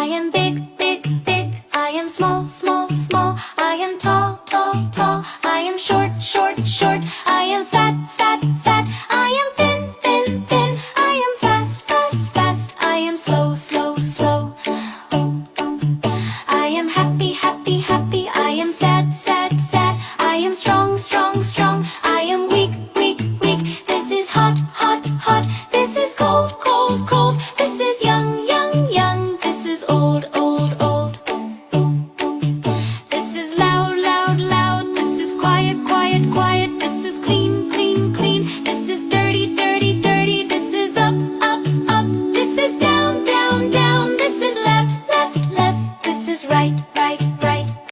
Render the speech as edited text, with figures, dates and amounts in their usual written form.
I am big, big, big. I am small, small, small. I am tall, tall, tall. I am short, short, short. I am fat, fat, fat. I am thin, thin, thin. I am fast, fast, fast. I am slow, slow, slow. I am happy, happy, happy. I am sad, sad, sad. I am strong, strong, strong. I am weak, weak, weak. This is hot, hot, hot. This is cold, cold, cold. This is young, young, young. This is old, old, old. This is loud, loud, loud. This is quiet, quiet, quiet. This is clean, clean, clean.